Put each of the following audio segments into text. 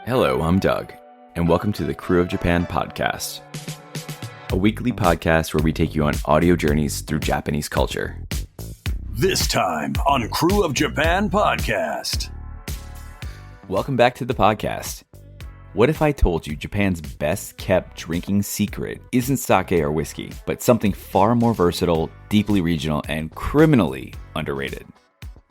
Hello, I'm Doug, and welcome to the Krewe of Japan podcast, a weekly podcast where we take you on audio journeys through Japanese culture. This time on Krewe of Japan podcast. Welcome back to the podcast. What if I told you Japan's best kept drinking secret isn't sake or whiskey, but something far more versatile, deeply regional, and criminally underrated?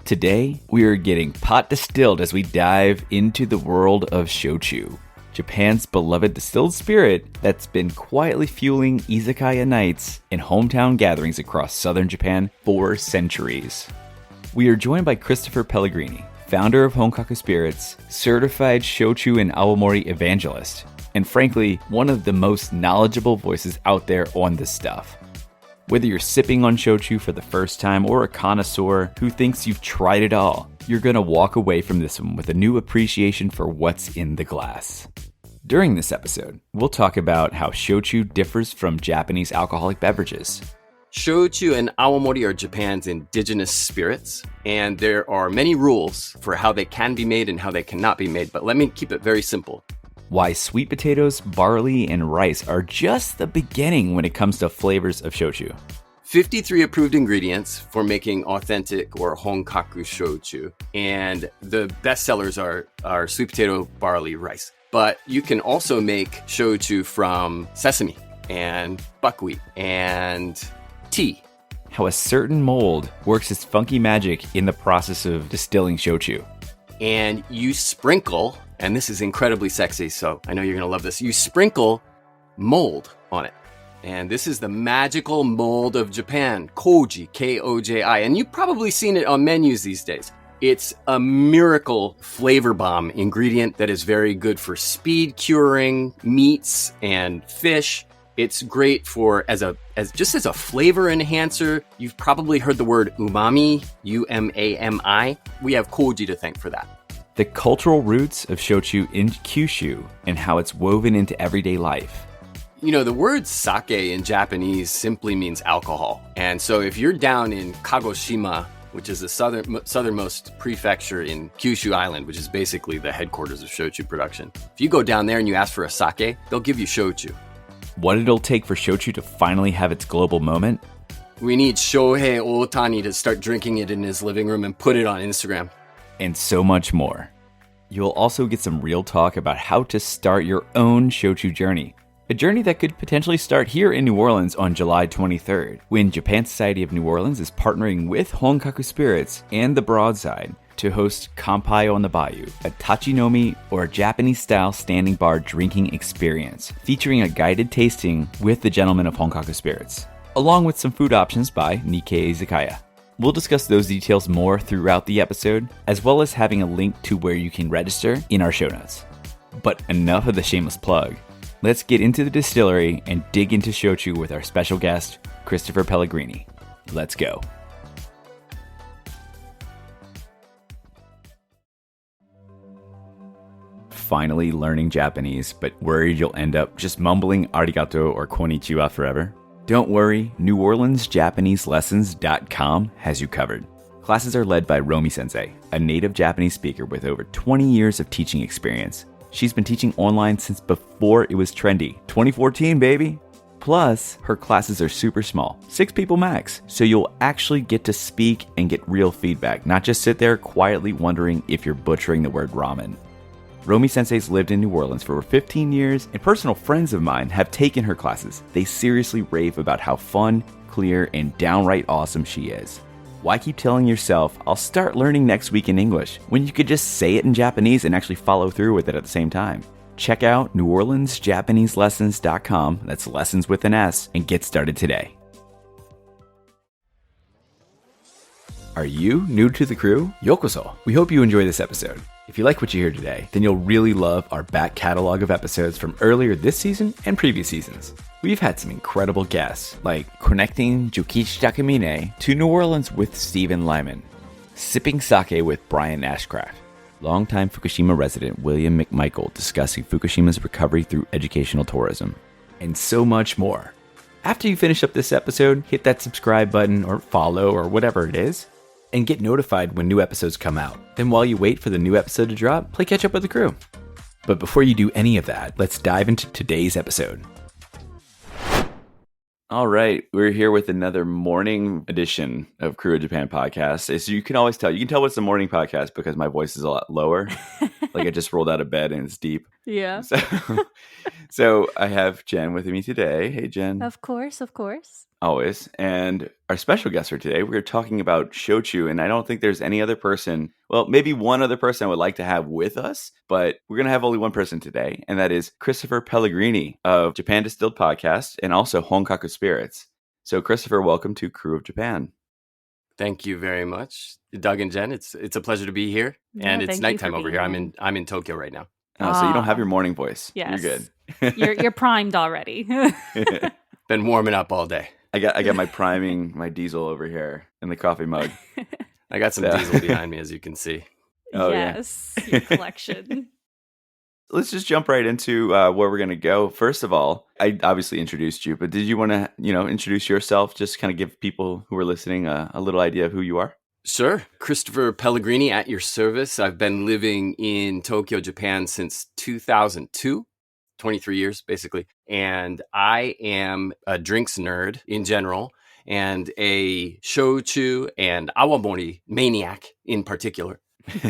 Today, we are getting pot distilled as we dive into the world of Shochu, Japan's beloved distilled spirit that's been quietly fueling izakaya nights and hometown gatherings across southern Japan for centuries. We are joined by Christopher Pellegrini, founder of Honkaku Spirits, certified Shochu and Awamori evangelist, and frankly, one of the most knowledgeable voices out there on this stuff. Whether you're sipping on Shochu for the first time or a connoisseur who thinks you've tried it all, you're gonna walk away from this one with a new appreciation for what's in the glass. During this episode, we'll talk about how Shochu differs from Japanese alcoholic beverages. Shochu and Awamori are Japan's indigenous spirits, and there are many rules for how they can be made and how they cannot be made, but let me keep it very simple. Why sweet potatoes, barley, and rice are just the beginning when it comes to flavors of Shochu. 53 approved ingredients for making authentic or Honkaku Shochu, and the best sellers are sweet potato, barley, rice. But you can also make Shochu from sesame and buckwheat and tea. How a certain mold works its funky magic in the process of distilling Shochu. And you sprinkle, and this is incredibly sexy, so I know you're going to love this. You sprinkle mold on it. And this is the magical mold of Japan, koji, K-O-J-I. And you've probably seen it on menus these days. It's a miracle flavor bomb ingredient that is very good for speed curing meats and fish. It's great for as a flavor enhancer. You've probably heard the word umami, U-M-A-M-I. We have koji to thank for that. The cultural roots of Shochu in Kyushu and how it's woven into everyday life. You know, the word sake in Japanese simply means alcohol. And so if you're down in Kagoshima, which is the southernmost prefecture in Kyushu Island, which is basically the headquarters of Shochu production. If you go down there and you ask for a sake, they'll give you Shochu. What it'll take for Shochu to finally have its global moment? We need Shohei Ohtani to start drinking it in his living room and put it on Instagram. And so much more. You'll also get some real talk about how to start your own Shochu journey. A journey that could potentially start here in New Orleans on July 23rd, when Japan Society of New Orleans is partnering with Honkaku Spirits and the Broadside to host Kanpai on the Bayou, a tachinomi or Japanese-style standing bar drinking experience, featuring a guided tasting with the gentlemen of Honkaku Spirits, along with some food options by Nikkei Izakaya. We'll discuss those details more throughout the episode, as well as having a link to where you can register in our show notes. But enough of the shameless plug. Let's get into the distillery and dig into Shochu with our special guest, Christopher Pellegrini. Let's go. Finally learning Japanese, but worried you'll end up just mumbling arigato or konnichiwa forever? Don't worry, NewOrleansJapaneseLessons.com has you covered. Classes are led by Romi Sensei, a native Japanese speaker with over 20 years of teaching experience. She's been teaching online since before it was trendy. 2014, baby! Plus, her classes are super small, 6 people max, so you'll actually get to speak and get real feedback, not just sit there quietly wondering if you're butchering the word ramen. Romi Sensei's lived in New Orleans for over 15 years, and personal friends of mine have taken her classes. They seriously rave about how fun, clear, and downright awesome she is. Why keep telling yourself, I'll start learning next week in English, when you could just say it in Japanese and actually follow through with it at the same time? Check out NewOrleansJapaneseLessons.com, that's lessons with an S, and get started today. Are you new to the crew? Yokoso! We hope you enjoy this episode. If you like what you hear today, then you'll really love our back catalog of episodes from earlier this season and previous seasons. We've had some incredible guests, like connecting Jokichi Takamine to New Orleans with Stephen Lyman, sipping sake with Brian Ashcraft, longtime Fukushima resident William McMichael discussing Fukushima's recovery through educational tourism, and so much more. After you finish up this episode, hit that subscribe button or follow or whatever it is, and get notified when new episodes come out. Then while you wait for the new episode to drop, play catch up with the crew. But before you do any of that, let's dive into today's episode. All right, we're here with another morning edition of Krewe of Japan podcast. As you can always tell, it's a morning podcast because my voice is a lot lower. Like I just rolled out of bed and it's deep. Yeah. So I have Jen with me today. Hey, Jen. Of course. Always. And our special guest for today, we're talking about Shochu. And I don't think there's any other person, well, maybe one other person I would like to have with us, but we're going to have only one person today. And that is Christopher Pellegrini of Japan Distilled Podcast and also Honkaku Spirits. So Christopher, welcome to Krewe of Japan. Thank you very much, Doug and Jen. It's a pleasure to be here. Yeah, and it's nighttime over here. here. I'm in Tokyo right now. Oh, so you don't have your morning voice. Yes. You're good. You're primed already. Been warming up all day. I got my priming, my diesel over here in the coffee mug. I got some diesel behind me, as you can see. Oh, yes, your collection. Let's just jump right into where we're going to go. First of all, I obviously introduced you, but did you want to, introduce yourself? Just kind of give people who are listening a little idea of who you are. Sure. Christopher Pellegrini at your service. I've been living in Tokyo, Japan since 2002. 23 years, basically. And I am a drinks nerd in general and a shochu and awamori maniac in particular.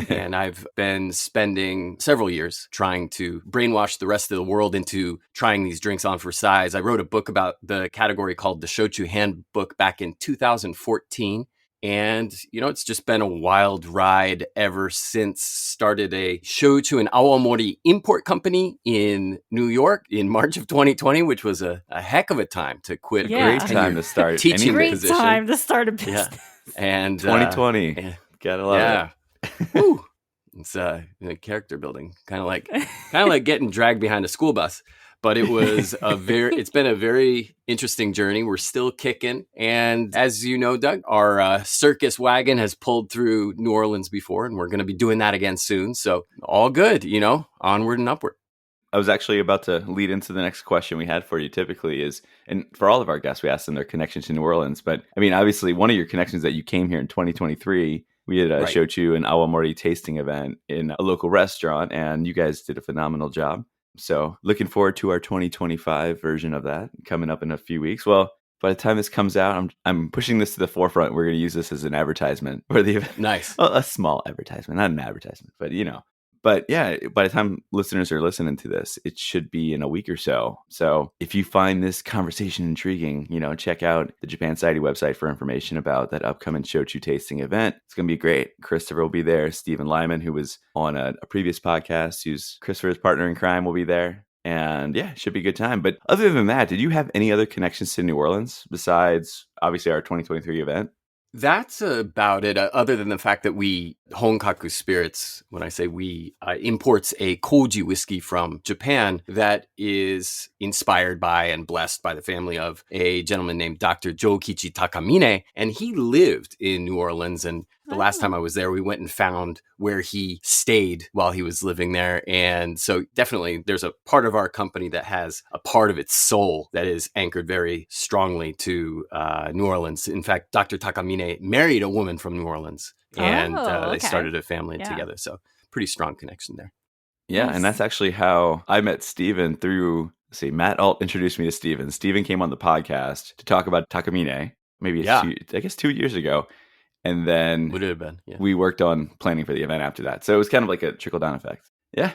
And I've been spending several years trying to brainwash the rest of the world into trying these drinks on for size. I wrote a book about the category called the Shochu Handbook back in 2014. And, it's just been a wild ride ever since. Started a shochu and awamori import company in New York in March of 2020, which was a heck of a time to quit. Yeah. Great time to start teaching Great position. time to start a business. Yeah. And 2020. Gotta love it. Woo. It's character building, kind of like getting dragged behind a school bus. But it's been a very interesting journey. We're still kicking. And as you know, Doug, our circus wagon has pulled through New Orleans before, and we're going to be doing that again soon. So all good, onward and upward. I was actually about to lead into the next question we had for you typically is, and for all of our guests, we asked them their connection to New Orleans. But I mean, obviously, one of your connections that you came here in 2023, we did a shochu and awamori tasting event in a local restaurant, and you guys did a phenomenal job. So looking forward to our 2025 version of that coming up in a few weeks. Well, by the time this comes out, I'm pushing this to the forefront. We're going to use this as an advertisement for the event. Nice. Well, a small advertisement, not an advertisement, but But yeah, by the time listeners are listening to this, it should be in a week or so. So if you find this conversation intriguing, check out the Japan Society website for information about that upcoming shochu tasting event. It's going to be great. Christopher will be there. Stephen Lyman, who was on a previous podcast, who's Christopher's partner in crime, will be there. And yeah, it should be a good time. But other than that, did you have any other connections to New Orleans besides obviously our 2023 event? That's about it, other than the fact that Honkaku Spirits, when I say we, imports a koji whiskey from Japan that is inspired by and blessed by the family of a gentleman named Dr. Jokichi Takamine. And he lived in New Orleans. And the last time I was there, we went and found where he stayed while he was living there. And so definitely there's a part of our company that has a part of its soul that is anchored very strongly to New Orleans. In fact, Dr. Takamine married a woman from New Orleans and they started a family together. So pretty strong connection there. Yeah. Nice. And that's actually how I met Steven through, Matt Alt introduced me to Steven. Steven came on the podcast to talk about Takamine, maybe 2 years ago. And then Would it have been? Yeah. we worked on planning for the event after that. So it was kind of like a trickle-down effect. Yeah.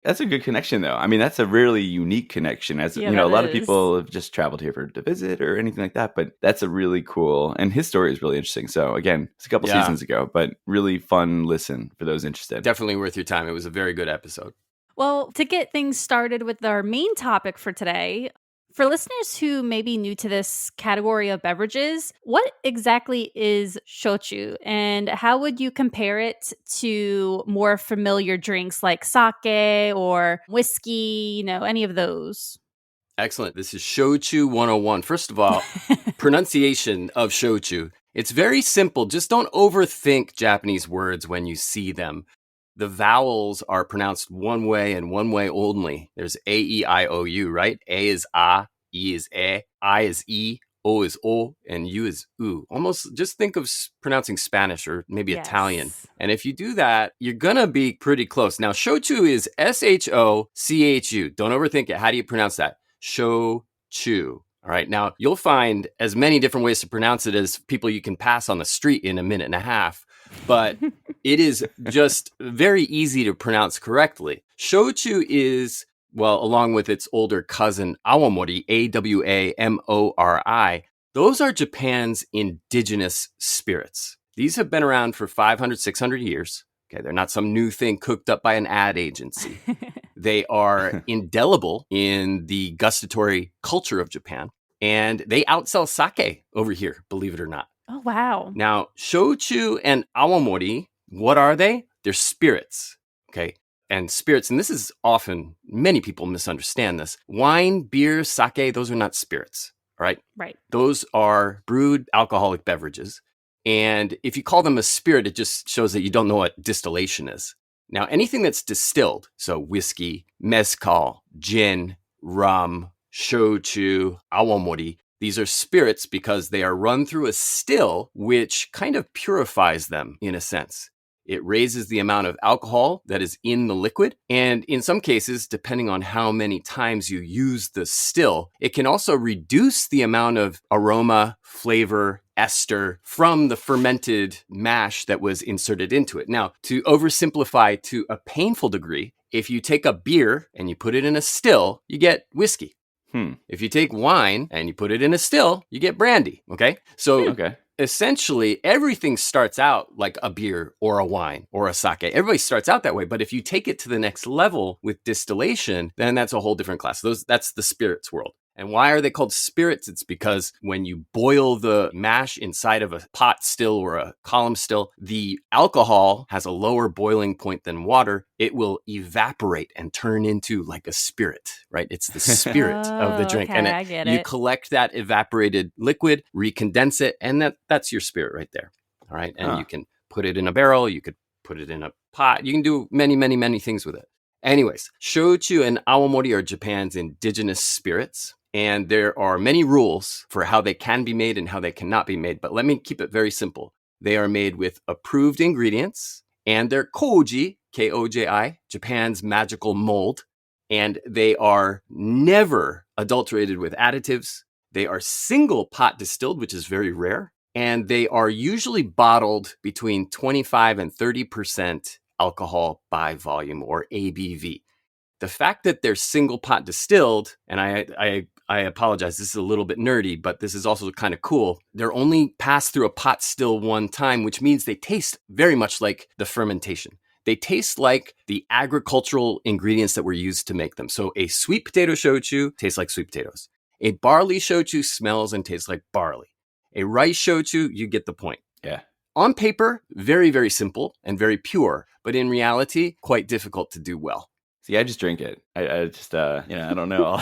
That's a good connection, though. I mean, that's a really unique connection. As a lot of people have just traveled here to visit or anything like that. But that's a really cool, and his story is really interesting. So again, it's a couple seasons ago, but really fun listen for those interested. Definitely worth your time. It was a very good episode. Well, to get things started with our main topic for today, for listeners who may be new to this category of beverages, what exactly is shochu and how would you compare it to more familiar drinks like sake or whiskey, any of those? Excellent. This is Shochu 101. First of all, pronunciation of shochu. It's very simple. Just don't overthink Japanese words when you see them. The vowels are pronounced one way and one way only. There's A, E, I, O, U, right? A is A, E is E, I is E, O is O, and U is U. Almost just think of pronouncing Spanish or maybe Italian. And if you do that, you're going to be pretty close. Now, Shochu is S-H-O-C-H-U. Don't overthink it. How do you pronounce that? Shochu. All right. Now, you'll find as many different ways to pronounce it as people you can pass on the street in a minute and a half. But it is just very easy to pronounce correctly. Shochu is, well, along with its older cousin, Awamori, A-W-A-M-O-R-I, those are Japan's indigenous spirits. These have been around for 500, 600 years. Okay, they're not some new thing cooked up by an ad agency. They are indelible in the gustatory culture of Japan, and they outsell sake over here, believe it or not. Oh, wow. Now, Shochu and Awamori, what are they? They're spirits, okay? And spirits, and this is often, many people misunderstand this. Wine, beer, sake, those are not spirits, all right? Right. Those are brewed alcoholic beverages. And if you call them a spirit, it just shows that you don't know what distillation is. Now, anything that's distilled, so whiskey, mezcal, gin, rum, shochu, awamori, these are spirits because they are run through a still, which kind of purifies them in a sense. It raises the amount of alcohol that is in the liquid. And in some cases, depending on how many times you use the still, it can also reduce the amount of aroma, flavor, ester from the fermented mash that was inserted into it. Now, to oversimplify to a painful degree, if you take a beer and you put it in a still, you get whiskey. If you take wine and you put it in a still, you get brandy. Okay. So essentially, everything starts out like a beer or a wine or a sake. Everybody starts out that way. But if you take it to the next level with distillation, then that's a whole different class. That's the spirits world. And why are they called spirits? It's because when you boil the mash inside of a pot still or a column still, the alcohol has a lower boiling point than water. It will evaporate and turn into like a spirit, right? It's the spirit of the drink. Okay, and I get you it. collect that evaporated liquid, recondense it, and that's your spirit right there. All right. And you can put it in a barrel. You could put it in a pot. You can do many, many, many things with it. Anyways, shochu and awamori are Japan's indigenous spirits. And there are many rules for how they can be made and how they cannot be made. But let me keep it very simple. They are made with approved ingredients, and they're koji, K-O-J-I, Japan's magical mold. And they are never adulterated with additives. They are single pot distilled, which is very rare. And they are usually bottled between 25 and 30% alcohol by volume, or ABV. The fact that they're single pot distilled, and I apologize, this is a little bit nerdy, but this is also kind of cool. They're only passed through a pot still one time, which means they taste very much like the fermentation. They taste like the agricultural ingredients that were used to make them. So a sweet potato shochu tastes like sweet potatoes. A barley shochu smells and tastes like barley. A rice shochu, you get the point. Yeah. On paper, very, very simple and very pure, but in reality, quite difficult to do well. See, I just drink it. I just, I don't know.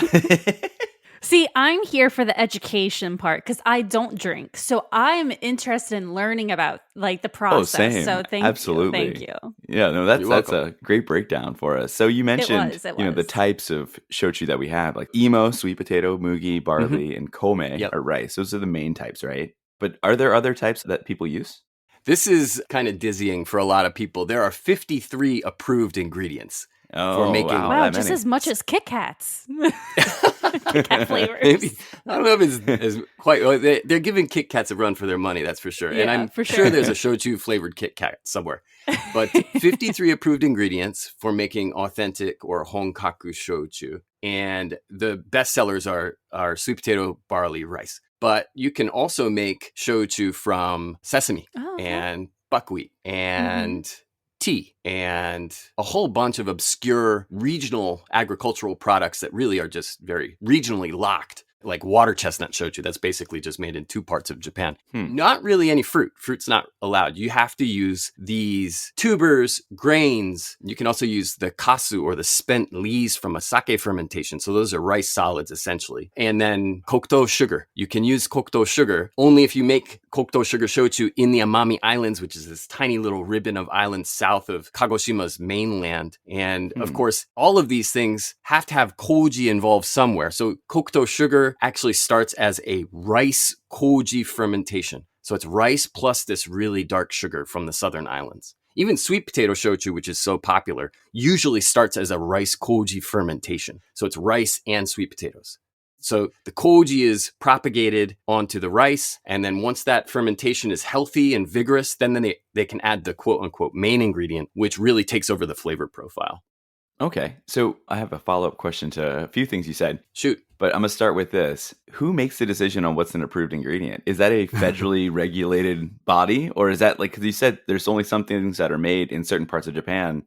See, I'm here for the education part because I don't drink. So I'm interested in learning about like the process. Oh, same. So thank Absolutely. you. Thank you. Yeah, no, that's a great breakdown for us. So you mentioned, It the was. types of shochu that we have, like imo, sweet potato, mugi, barley, and kome are rice. Those are the main types, right? But are there other types that people use? This is kind of dizzying for a lot of people. There are 53 approved ingredients for making. Wow, just as much as Kit Kats. Kit Kat flavors. Maybe, I don't know if it's quite. Well, they're giving Kit Kats a run for their money, that's for sure. Yeah, and I'm for sure sure there's a shochu flavored Kit Kat somewhere. But 53 approved ingredients for making authentic or honkaku shochu. And the best sellers are sweet potato, barley, rice. But you can also make shochu from sesame and buckwheat and tea and a whole bunch of obscure regional agricultural products that really are just very regionally locked, like water chestnut shochu. That's basically just made in two parts of Japan. Not really any fruit. Fruit's not allowed. You have to use these tubers, grains. You can also use the kasu, or the spent lees from a sake fermentation. So those are rice solids essentially. And then kokuto sugar. You can use kokuto sugar only if you make kokuto sugar shochu in the Amami Islands, which is this tiny little ribbon of islands south of Kagoshima's mainland. And of course, all of these things have to have koji involved somewhere. So kokuto sugar beer actually starts as a rice koji fermentation. So it's rice plus this really dark sugar from the southern islands. Even sweet potato shochu, which is so popular, usually starts as a rice koji fermentation. So it's rice and sweet potatoes. So the koji is propagated onto the rice. And then once that fermentation is healthy and vigorous, then they can add the quote unquote main ingredient, which really takes over the flavor profile. Okay. So I have a follow-up question to a few things you said. Shoot. But I'm going to start with this. Who makes the decision on what's an approved ingredient? Is that a federally regulated body? Or is that because you said there's only some things that are made in certain parts of Japan.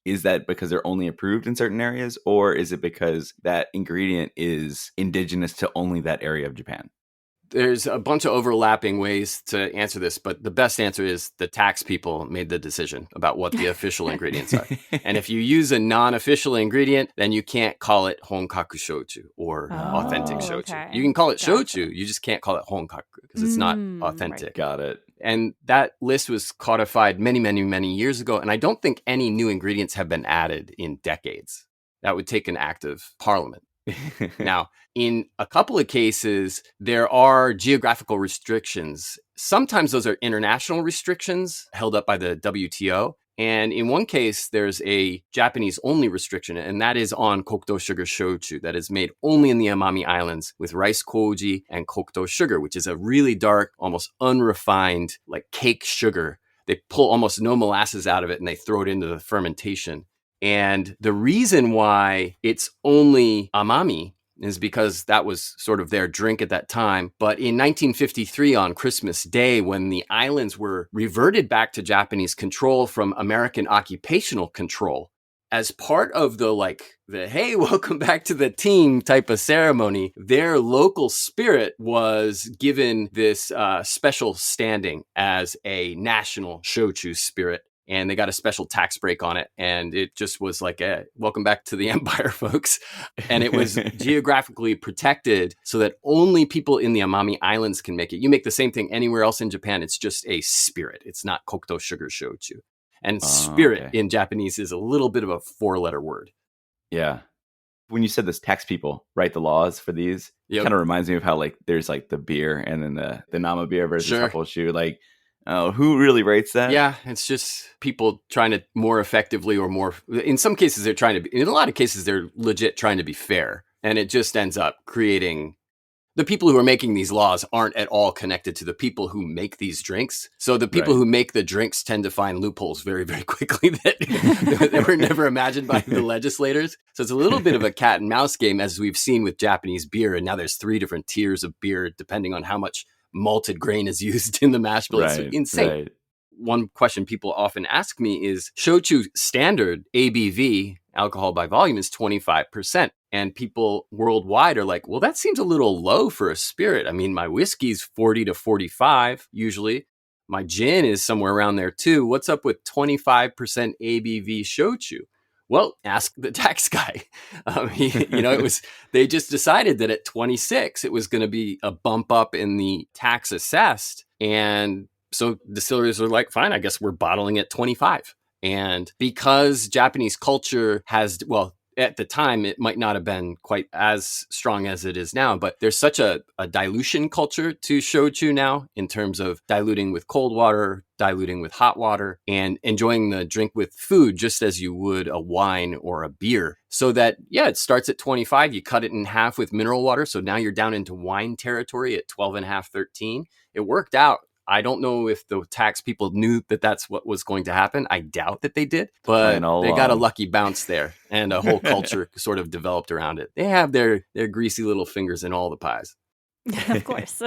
Is that because they're only approved in certain areas? Or is it because that ingredient is indigenous to only that area of Japan? There's a bunch of overlapping ways to answer this, but the best answer is the tax people made the decision about what the official ingredients are. And if you use a non-official ingredient, then you can't call it Honkaku Shochu or authentic Shochu. Okay. You can call it Shochu, you just can't call it Honkaku because it's not authentic. Right. Got it. And that list was codified many, many, many years ago. And I don't think any new ingredients have been added in decades. That would take an act of parliament. Now, in a couple of cases, there are geographical restrictions. Sometimes those are international restrictions held up by the WTO. And in one case, there's a Japanese-only restriction, and that is on kokuto sugar shochu that is made only in the Amami Islands with rice koji and kokuto sugar, which is a really dark, almost unrefined, like cake sugar. They pull almost no molasses out of it, and they throw it into the fermentation. And the reason why it's only Amami is because that was sort of their drink at that time. But in 1953 on Christmas Day, when the islands were reverted back to Japanese control from American occupational control, as part of the hey, welcome back to the team type of ceremony, their local spirit was given this special standing as a national shochu spirit. And they got a special tax break on it. And it just was like a welcome back to the empire, folks. And it was geographically protected so that only people in the Amami Islands can make it. You make the same thing anywhere else in Japan. It's just a spirit. It's not kokuto sugar shochu. And spirit in Japanese is a little bit of a 4-letter word. Yeah. When you said this tax people write the laws for these, it kind of reminds me of how there's the beer and then the Nama beer versus Happelshu. Who really writes that? Yeah, it's just people trying to more effectively or more. In some cases, they're trying to be. In a lot of cases, they're legit trying to be fair, and it just ends up creating. The people who are making these laws aren't at all connected to the people who make these drinks. So the people who make the drinks tend to find loopholes very, very quickly that were never imagined by the legislators. So it's a little bit of a cat and mouse game, as we've seen with Japanese beer. And now there's 3 different tiers of beer, depending on how much malted grain is used in the mash bill. It's insane. Right. One question people often ask me is, shochu standard ABV, alcohol by volume, is 25%. And people worldwide are like, well, that seems a little low for a spirit. I mean, my whiskey's 40 to 45 usually. My gin is somewhere around there too. What's up with 25% ABV shochu? Well, ask the tax guy. They just decided that at 26, it was going to be a bump up in the tax assessed. And so distilleries are like, fine, I guess we're bottling at 25. And because Japanese culture has, at the time, it might not have been quite as strong as it is now, but there's such a dilution culture to shochu now in terms of diluting with cold water, diluting with hot water, and enjoying the drink with food just as you would a wine or a beer. So that, it starts at 25. You cut it in half with mineral water. So now you're down into wine territory at 12.5, 13. It worked out. I don't know if the tax people knew that that's what was going to happen. I doubt that they did, but they got a lucky bounce there, and a whole culture sort of developed around it. They have their greasy little fingers in all the pies. Of course.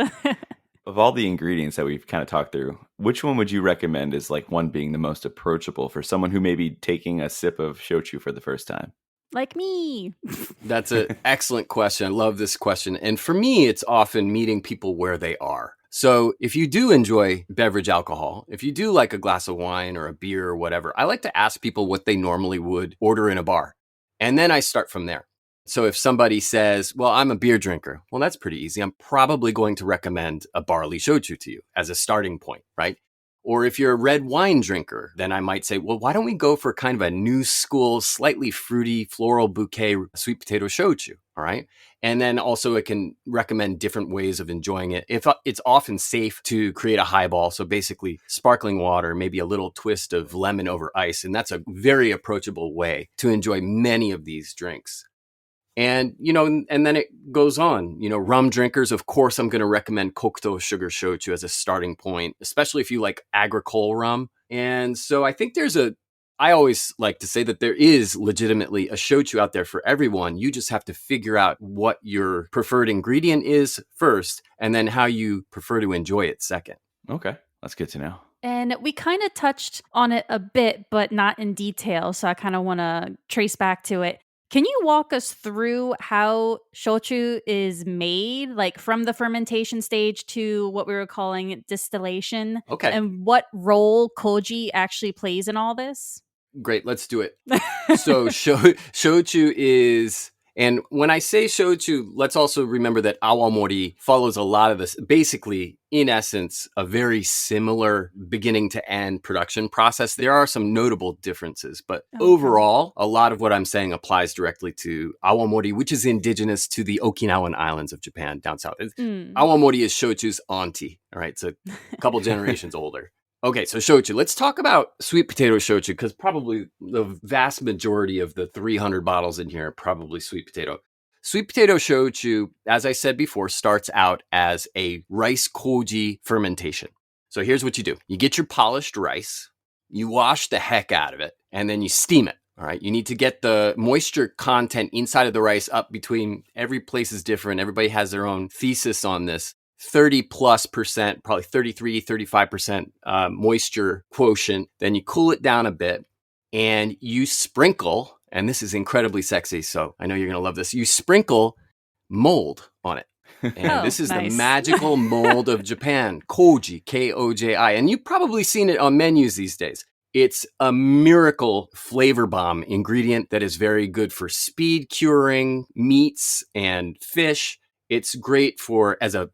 Of all the ingredients that we've kind of talked through, which one would you recommend as one being the most approachable for someone who may be taking a sip of shochu for the first time? Like me. That's an excellent question. I love this question. And for me, it's often meeting people where they are. So if you do enjoy beverage alcohol, if you do like a glass of wine or a beer or whatever, I like to ask people what they normally would order in a bar. And then I start from there. So if somebody says, well, I'm a beer drinker, well, that's pretty easy. I'm probably going to recommend a barley shochu to you as a starting point, right? Or if you're a red wine drinker, then I might say, well, why don't we go for kind of a new school, slightly fruity floral bouquet sweet potato shochu, all right? And then also it can recommend different ways of enjoying it. If it's often safe to create a highball, so basically sparkling water, maybe a little twist of lemon over ice, and that's a very approachable way to enjoy many of these drinks. And, and then it goes on, rum drinkers. Of course, I'm going to recommend Kokuto Sugar Shochu as a starting point, especially if you like agricole rum. And so I think I always like to say that there is legitimately a shochu out there for everyone. You just have to figure out what your preferred ingredient is first, and then how you prefer to enjoy it second. Okay, that's good to know. And we kind of touched on it a bit, but not in detail. So I kind of want to trace back to it. Can you walk us through how shochu is made, like from the fermentation stage to what we were calling distillation? Okay. And what role koji actually plays in all this? Great, let's do it. So shochu is, and when I say shochu, let's also remember that awamori follows a lot of this, basically, in essence, a very similar beginning to end production process. There are some notable differences, but overall, a lot of what I'm saying applies directly to awamori, which is indigenous to the Okinawan islands of Japan down south. Awamori is shochu's auntie, all right? It's a couple generations older. Okay, so shochu. Let's talk about sweet potato shochu, because probably the vast majority of the 300 bottles in here are probably sweet potato. Sweet potato shochu, as I said before, starts out as a rice koji fermentation. So here's what you do. You get your polished rice, you wash the heck out of it, and then you steam it. All right, you need to get the moisture content inside of the rice up between, every place is different. Everybody has their own thesis on this. 30+%, probably 33, 35% moisture quotient. Then you cool it down a bit and you sprinkle, and this is incredibly sexy, so I know you're going to love this. You sprinkle mold on it. And this is nice. The magical mold of Japan, koji, K-O-J-I. And you've probably seen it on menus these days. It's a miracle flavor bomb ingredient that is very good for speed curing meats and fish. It's great for as a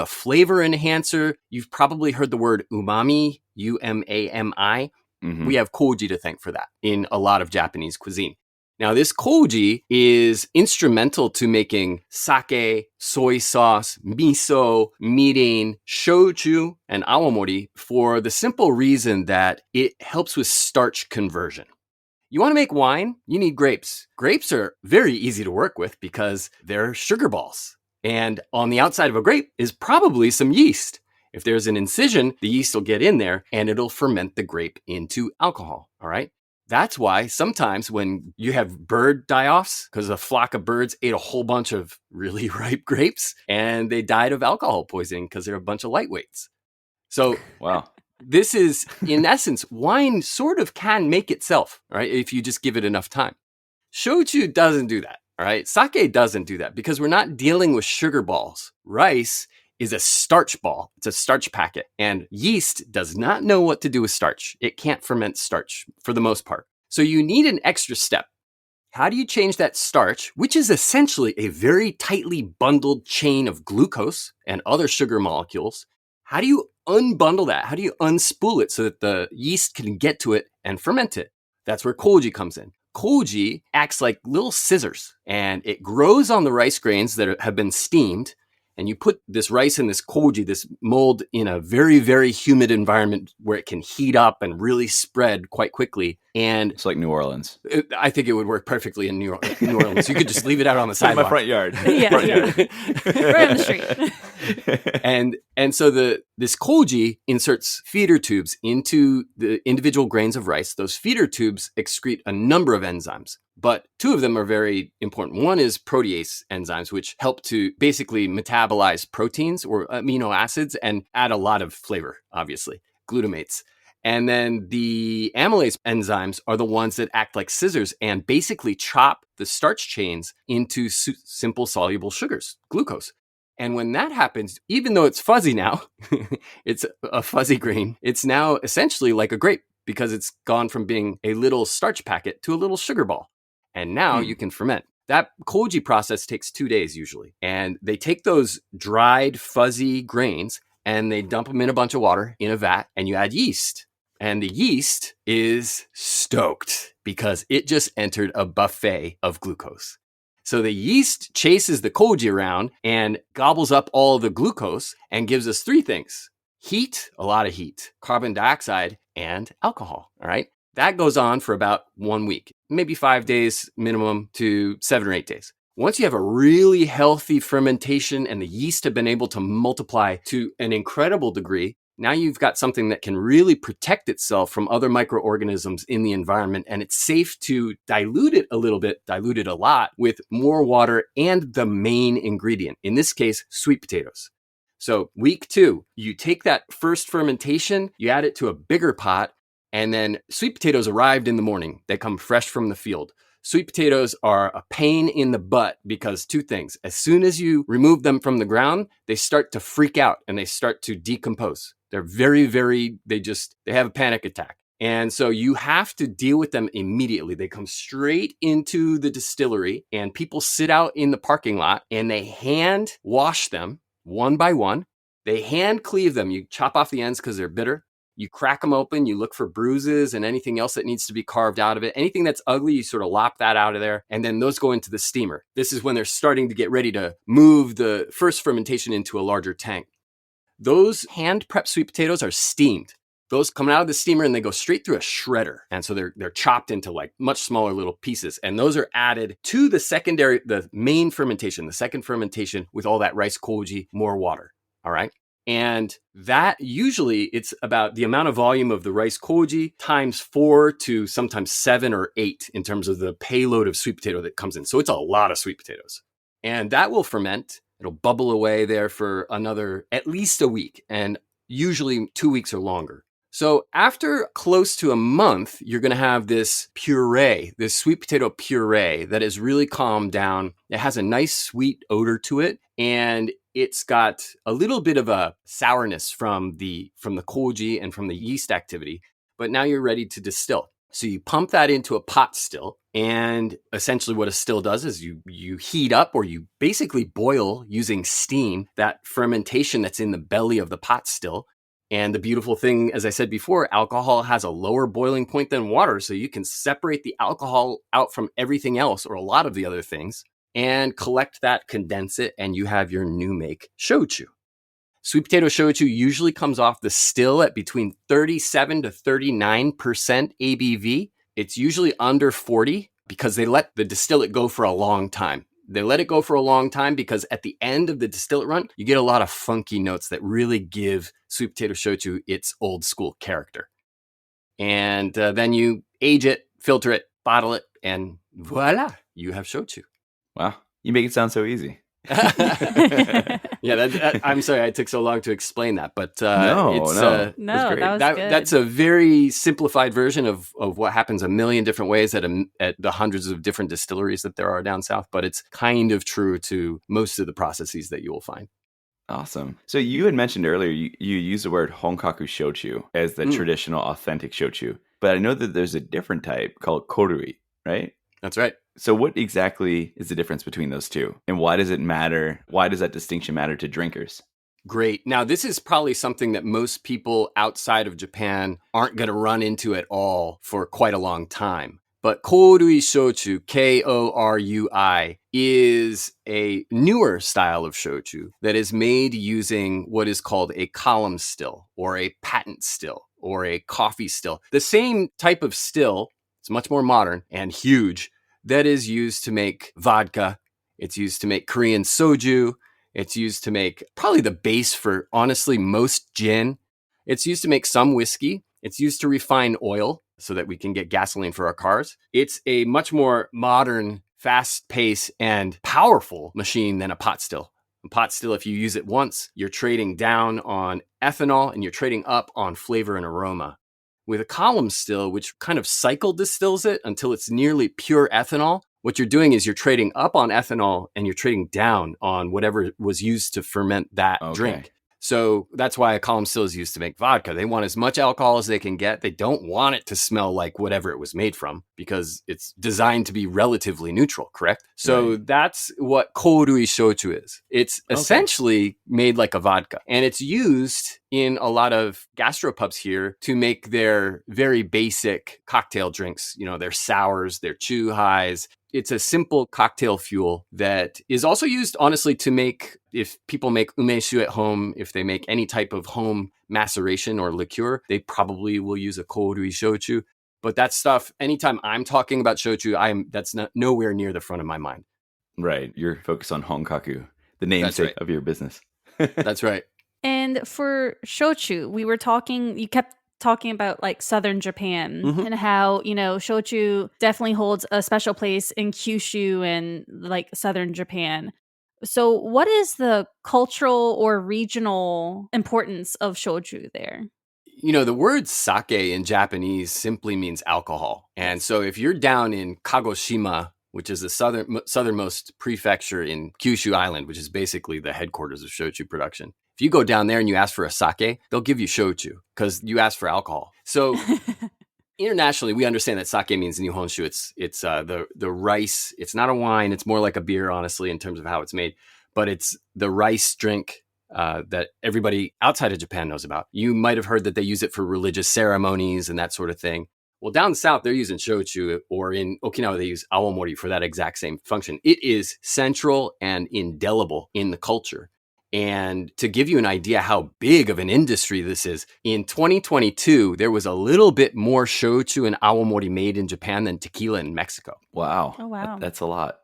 flavor enhancer. You've probably heard the word umami, U-M-A-M-I. Mm-hmm. We have koji to thank for that in a lot of Japanese cuisine. Now, this koji is instrumental to making sake, soy sauce, miso, mirin, shochu, and awamori for the simple reason that it helps with starch conversion. You want to make wine? You need grapes. Grapes are very easy to work with because they're sugar balls. And on the outside of a grape is probably some yeast. If there's an incision, the yeast will get in there and it'll ferment the grape into alcohol. All right. That's why sometimes when you have bird die-offs, because a flock of birds ate a whole bunch of really ripe grapes and they died of alcohol poisoning because they're a bunch of lightweights. So wow. This is, in essence, wine sort of can make itself, right? If you just give it enough time. Shochu doesn't do that, all right? Sake doesn't do that because we're not dealing with sugar balls. Rice is a starch ball. It's a starch packet. And yeast does not know what to do with starch. It can't ferment starch for the most part. So you need an extra step. How do you change that starch, which is essentially a very tightly bundled chain of glucose and other sugar molecules? How do you unbundle that? How do you unspool it so that the yeast can get to it and ferment it? That's where koji comes in. Koji acts like little scissors and it grows on the rice grains that have been steamed. And you put this rice and this koji, this mold, in a very, very humid environment where it can heat up and really spread quite quickly. And it's like New Orleans. I think it would work perfectly in New Orleans. You could just leave it out on the sidewalk. My front yard. Yeah, right on the street. And so this koji inserts feeder tubes into the individual grains of rice. Those feeder tubes excrete a number of enzymes, but two of them are very important. One is protease enzymes, which help to basically metabolize proteins or amino acids and add a lot of flavor, obviously, glutamates. And then the amylase enzymes are the ones that act like scissors and basically chop the starch chains into simple soluble sugars, glucose. And when that happens, even though it's fuzzy now, it's a fuzzy grain, it's now essentially like a grape because it's gone from being a little starch packet to a little sugar ball. And now you can ferment. That koji process takes 2 days usually. And they take those dried, fuzzy grains and they dump them in a bunch of water in a vat, and you add yeast. And the yeast is stoked because it just entered a buffet of glucose. So the yeast chases the koji around and gobbles up all the glucose and gives us three things: heat, a lot of heat, carbon dioxide, and alcohol. All right. That goes on for about 1 week, maybe 5 days minimum to 7 or 8 days. Once you have a really healthy fermentation and the yeast have been able to multiply to an incredible degree, now you've got something that can really protect itself from other microorganisms in the environment. And it's safe to dilute it a little bit, dilute it a lot with more water and the main ingredient, in this case, sweet potatoes. So week 2, you take that first fermentation, you add it to a bigger pot, and then sweet potatoes arrived in the morning. They come fresh from the field. Sweet potatoes are a pain in the butt because two things. As soon as you remove them from the ground, they start to freak out and they start to decompose. They're they have a panic attack. And so you have to deal with them immediately. They come straight into the distillery and people sit out in the parking lot and they hand wash them one by one. They hand cleave them. You chop off the ends because they're bitter. You crack them open, you look for bruises and anything else that needs to be carved out of it. Anything that's ugly, you sort of lop that out of there. And then those go into the steamer. This is when they're starting to get ready to move the first fermentation into a larger tank. Those hand prepped sweet potatoes are steamed. Those come out of the steamer and they go straight through a shredder. And so they're chopped into like much smaller little pieces. And those are added to the main fermentation, the second fermentation with all that rice koji, more water. All right. And that usually it's about the amount of volume of the rice koji times 4 to sometimes 7 or 8 in terms of the payload of sweet potato that comes in. So it's a lot of sweet potatoes. And that will ferment. It'll bubble away there for at least a week, and usually 2 weeks or longer. So after close to a month, you're going to have this puree, this sweet potato puree that is really calmed down. It has a nice sweet odor to it, and it's got a little bit of a sourness from the koji and from the yeast activity, but now you're ready to distill. So you pump that into a pot still, and essentially what a still does is you heat up, or you basically boil using steam, that fermentation that's in the belly of the pot still. And the beautiful thing, as I said before, alcohol has a lower boiling point than water, so you can separate the alcohol out from everything else, or a lot of the other things, and collect that, condense it, and you have your new make shochu. Sweet potato shochu usually comes off the still at between 37 to 39% ABV. It's usually under 40 because they let the distillate go for a long time. They let it go for a long time because at the end of the distillate run, you get a lot of funky notes that really give sweet potato shochu its old school character. And then you age it, filter it, bottle it, and voila, you have shochu. Wow, you make it sound so easy. Yeah, I'm sorry I took so long to explain that, but that was good. That's a very simplified version of what happens a million different ways at the hundreds of different distilleries that there are down south, but it's kind of true to most of the processes that you will find. Awesome. So you had mentioned earlier, you use the word Honkaku Shochu as the traditional authentic shochu, but I know that there's a different type called korui, right? That's right. So what exactly is the difference between those two? And why does it matter? Why does that distinction matter to drinkers? Great. Now, this is probably something that most people outside of Japan aren't going to run into at all for quite a long time. But korui shochu, Korui, is a newer style of shochu that is made using what is called a column still, or a patent still, or a coffee still. The same type of still, it's much more modern and huge, that is used to make vodka. It's used to make Korean soju. It's used to make probably the base for, honestly, most gin. It's used to make some whiskey. It's used to refine oil so that we can get gasoline for our cars. It's a much more modern, fast-paced, and powerful machine than a pot still. A pot still, if you use it once, you're trading down on ethanol and you're trading up on flavor and aroma. With a column still, which kind of cycle distills it until it's nearly pure ethanol, what you're doing is you're trading up on ethanol and you're trading down on whatever was used to ferment that drink. So that's why a column still is used to make vodka. They want as much alcohol as they can get. They don't want it to smell like whatever it was made from because it's designed to be relatively neutral, correct? So that's what korui shochu is. It's essentially made like a vodka, and it's used in a lot of gastropubs here to make their very basic cocktail drinks, their sours, their chu-hais. It's a simple cocktail fuel that is also used, honestly, to make, if people make umeshu at home, if they make any type of home maceration or liqueur, they probably will use a korui shochu. But that stuff, anytime I'm talking about shochu, that's not nowhere near the front of my mind. Right. You're focused on Honkaku, the namesake of your business. That's right. And for shochu, you kept talking about like southern Japan and how, shochu definitely holds a special place in Kyushu and like southern Japan. So what is the cultural or regional importance of shochu there? The word sake in Japanese simply means alcohol. And so if you're down in Kagoshima, which is the southernmost prefecture in Kyushu Island, which is basically the headquarters of shochu production, if you go down there and you ask for a sake, they'll give you shochu because you asked for alcohol. So internationally, we understand that sake means nihonshu. It's the rice. It's not a wine. It's more like a beer, honestly, in terms of how it's made. But it's the rice drink that everybody outside of Japan knows about. You might have heard that they use it for religious ceremonies and that sort of thing. Well, down south, they're using shochu, or in Okinawa, they use awamori for that exact same function. It is central and indelible in the culture. And to give you an idea how big of an industry this is, in 2022, there was a little bit more shochu and awamori made in Japan than tequila in Mexico. Wow. Oh, wow. That's a lot.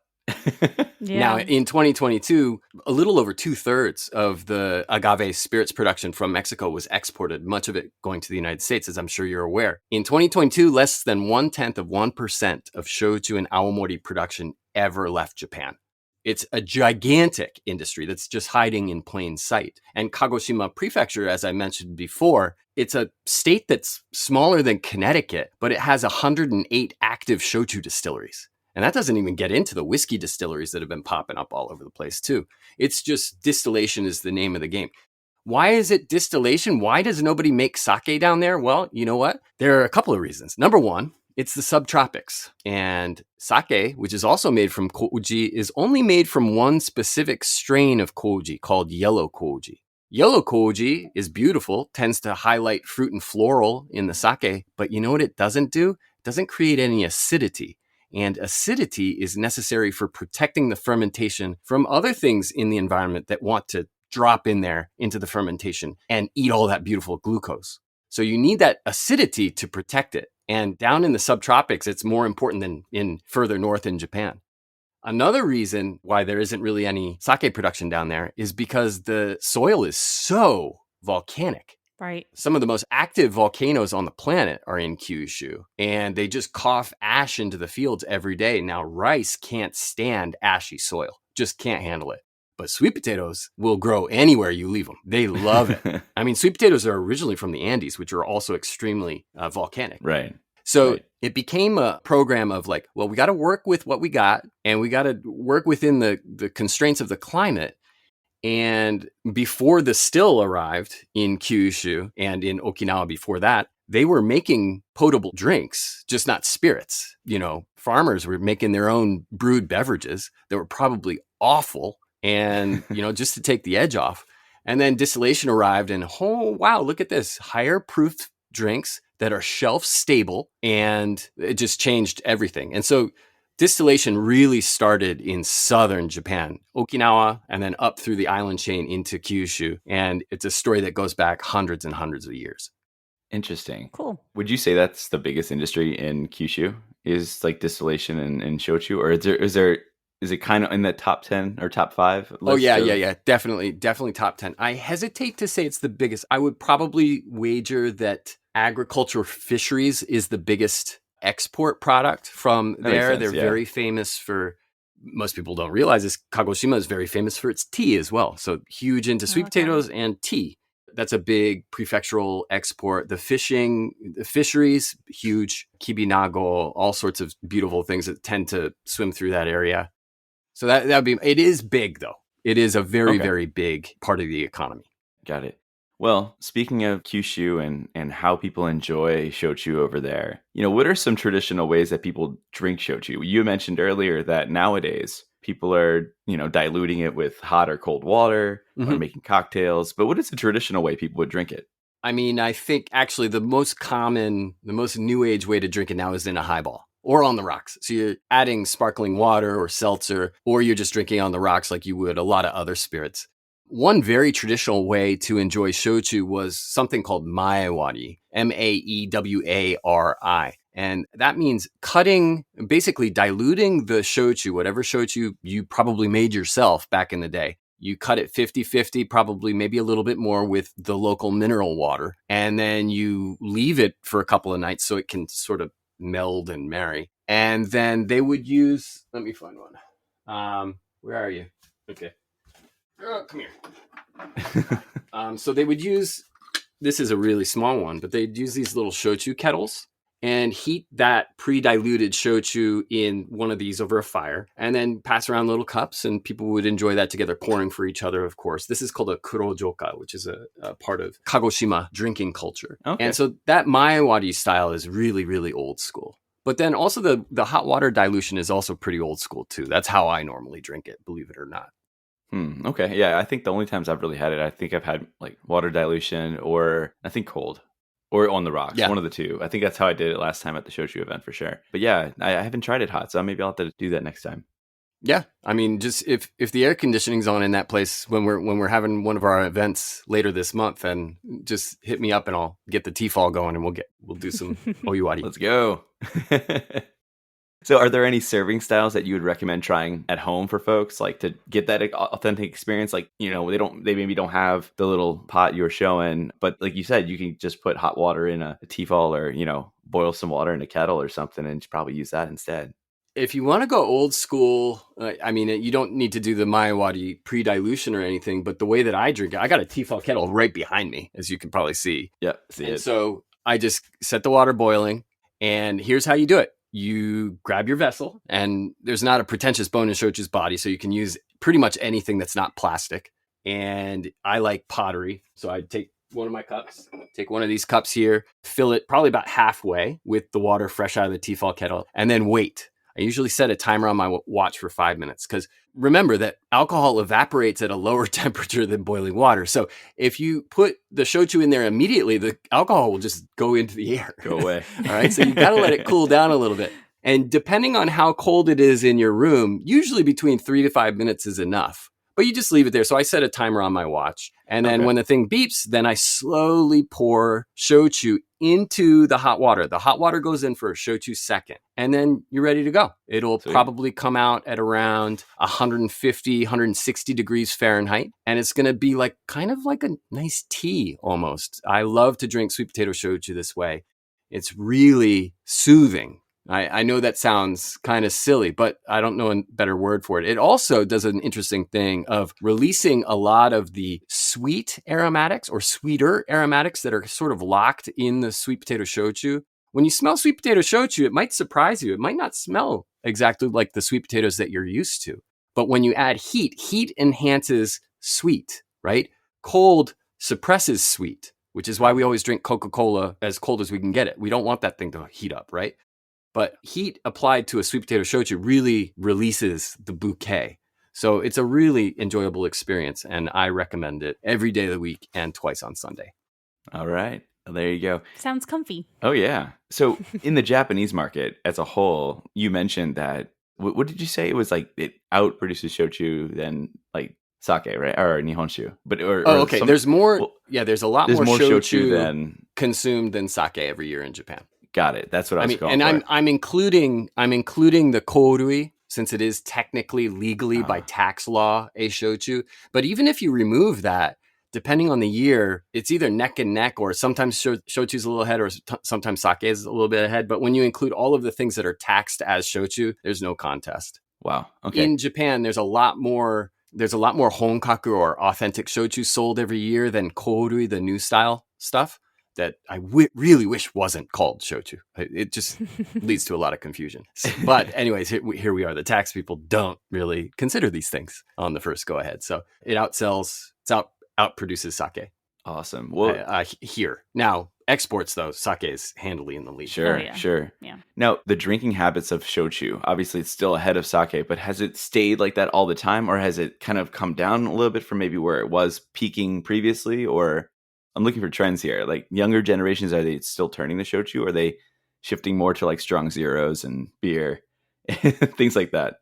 Now, in 2022, a little over 2/3 of the agave spirits production from Mexico was exported, much of it going to the United States, as I'm sure you're aware. In 2022, less than 0.1% of shochu and awamori production ever left Japan. It's a gigantic industry that's just hiding in plain sight. And Kagoshima Prefecture, as I mentioned before, it's a state that's smaller than Connecticut, but it has 108 active shochu distilleries. And that doesn't even get into the whiskey distilleries that have been popping up all over the place, too. It's just distillation is the name of the game. Why is it distillation? Why does nobody make sake down there? Well, you know what? There are a couple of reasons. Number one, it's the subtropics. And sake, which is also made from koji, is only made from one specific strain of koji called yellow koji. Yellow koji is beautiful, tends to highlight fruit and floral in the sake, but you know what it doesn't do? It doesn't create any acidity. And acidity is necessary for protecting the fermentation from other things in the environment that want to drop in there into the fermentation and eat all that beautiful glucose. So you need that acidity to protect it. And down in the subtropics, it's more important than in further north in Japan. Another reason why there isn't really any sake production down there is because the soil is so volcanic. Right. Some of the most active volcanoes on the planet are in Kyushu, and they just cough ash into the fields every day. Now, rice can't stand ashy soil, just can't handle it. But sweet potatoes will grow anywhere you leave them. They love it. I mean, sweet potatoes are originally from the Andes, which are also extremely volcanic. Right. So it became a program of like, well, we got to work with what we got, and we got to work within the constraints of the climate. And before the still arrived in Kyushu and in Okinawa before that, they were making potable drinks, just not spirits. Farmers were making their own brewed beverages that were probably awful and, just to take the edge off. And then distillation arrived and, oh, wow, look at this. Higher proof drinks that are shelf stable, and it just changed everything. And so distillation really started in southern Japan, Okinawa, and then up through the island chain into Kyushu. And it's a story that goes back hundreds and hundreds of years. Interesting. Cool. Would you say that's the biggest industry in Kyushu is like distillation and shochu? Or is it kind of in the top 10 or top 5? Oh, yeah. Definitely top 10. I hesitate to say it's the biggest. I would probably wager that agriculture fisheries is the biggest export product from there. They're very famous for, most people don't realize this, Kagoshima is very famous for its tea as well. So huge into sweet potatoes and tea. That's a big prefectural export. The fisheries, huge, kibinago, all sorts of beautiful things that tend to swim through that area. So that would be, it is big though. It is a very, very big part of the economy. Got it. Well, speaking of Kyushu and how people enjoy shochu over there, what are some traditional ways that people drink shochu? You mentioned earlier that nowadays people are, diluting it with hot or cold water or making cocktails. But what is the traditional way people would drink it? I mean, I think actually the most new age way to drink it now is in a highball or on the rocks. So you're adding sparkling water or seltzer, or you're just drinking on the rocks like you would a lot of other spirits. One very traditional way to enjoy shochu was something called maewari, Maewari. And that means basically diluting the shochu, whatever shochu you probably made yourself back in the day. You cut it 50-50, probably maybe a little bit more with the local mineral water. And then you leave it for a couple of nights so it can sort of meld and marry. And then they would use, let me find one. Where are you? Okay. Come here. So they would use, this is a really small one, but they'd use these little shochu kettles and heat that pre-diluted shochu in one of these over a fire and then pass around little cups, and people would enjoy that together, pouring for each other, of course. This is called a kurojoka, which is a part of Kagoshima drinking culture. Okay. And so that maewari style is really, really old school. But then also the hot water dilution is also pretty old school too. That's how I normally drink it, believe it or not. Okay. Yeah, I think the only times I've really had it, I think I've had like water dilution or I think cold or on the rocks. Yeah. One of the two. I think that's how I did it last time at the Shochu event for sure. But yeah, I haven't tried it hot, so maybe I'll have to do that next time. Yeah. I mean, just if the air conditioning's on in that place when we're having one of our events later this month, then just hit me up and I'll get the T-fall going and we'll do some oyuwari. Let's go. So are there any serving styles that you would recommend trying at home for folks, like to get that authentic experience? Like, they maybe don't have the little pot you were showing, but like you said, you can just put hot water in a T-fall or, boil some water in a kettle or something and probably use that instead. If you want to go old school, I mean, you don't need to do the maewari pre-dilution or anything, but the way that I drink it, I got a T-fall kettle right behind me, as you can probably see. Yeah, see it. So I just set the water boiling, and here's how you do it. You grab your vessel, and there's not a pretentious bone in shochu's body, so you can use pretty much anything that's not plastic. And I like pottery, so I take one of my cups, take one of these cups here, fill it probably about halfway with the water fresh out of the T-fall kettle, and then wait. I usually set a timer on my watch for 5 minutes because remember that alcohol evaporates at a lower temperature than boiling water. So if you put the shochu in there immediately, the alcohol will just go into the air. Go away. All right. So you got to let it cool down a little bit. And depending on how cold it is in your room, usually between 3 to 5 minutes is enough. But you just leave it there. So I set a timer on my watch. And then when the thing beeps, then I slowly pour shochu into the hot water. The hot water goes in for a shochu second. And then you're ready to go. It'll probably come out at around 150, 160 degrees Fahrenheit. And it's going to be kind of like a nice tea almost. I love to drink sweet potato shochu this way. It's really soothing. I know that sounds kind of silly, but I don't know a better word for it. It also does an interesting thing of releasing a lot of the sweet aromatics or sweeter aromatics that are sort of locked in the sweet potato shochu. When you smell sweet potato shochu, it might surprise you. It might not smell exactly like the sweet potatoes that you're used to. But when you add heat enhances sweet, right? Cold suppresses sweet, which is why we always drink Coca-Cola as cold as we can get it. We don't want that thing to heat up, right? But heat applied to a sweet potato shochu really releases the bouquet. So it's a really enjoyable experience, and I recommend it every day of the week and twice on Sunday. All right. Well, there you go. Sounds comfy. Oh, yeah. So in the Japanese market as a whole, you mentioned that, what did you say? It was like it outproduces shochu than like sake, right? Or nihonshu. Okay. There's more. There's a lot more shochu than consumed than sake every year in Japan. Got it. That's what I was going for. And I'm including the korui, since it is technically legally by tax law a shochu. But even if you remove that, depending on the year, it's either neck and neck, or sometimes shochu's a little ahead, or sometimes sake is a little bit ahead. But when you include all of the things that are taxed as shochu, there's no contest. Wow. Okay. In Japan, there's a lot more honkaku or authentic shochu sold every year than korui, the new style stuff that I really wish wasn't called shochu. It just leads to a lot of confusion. But anyways, here we are. The tax people don't really consider these things on the first go ahead. So it outsells, outproduces sake. Awesome. Well, here. Now, exports, though, sake is handily in the lead. Sure, Oh, yeah. sure. Yeah. Now, the drinking habits of shochu, obviously it's still ahead of sake, but has it stayed like that all the time, or has it kind of come down a little bit from maybe where it was peaking previously? Or I'm looking for trends here. Like younger generations, are they still turning to shochu? Or are they shifting more to like strong zeros and beer, things like that?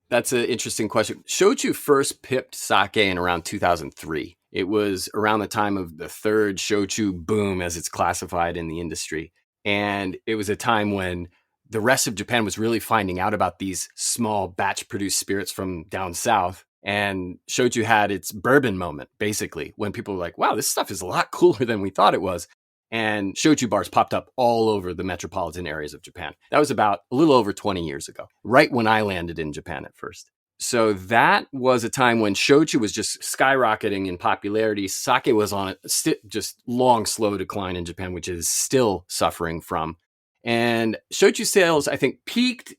That's an interesting question. Shochu first pipped sake in around 2003. It was around the time of the third shochu boom, as it's classified in the industry. And it was a time when the rest of Japan was really finding out about these small batch produced spirits from down south. And shochu had its bourbon moment, basically, when people were like, wow, this stuff is a lot cooler than we thought it was. And shochu bars popped up all over the metropolitan areas of Japan. That was about a little over 20 years ago, right when I landed in Japan at first. So that was a time when shochu was just skyrocketing in popularity. Sake was on a just long, slow decline in Japan, which is still suffering from. And shochu sales, I think, peaked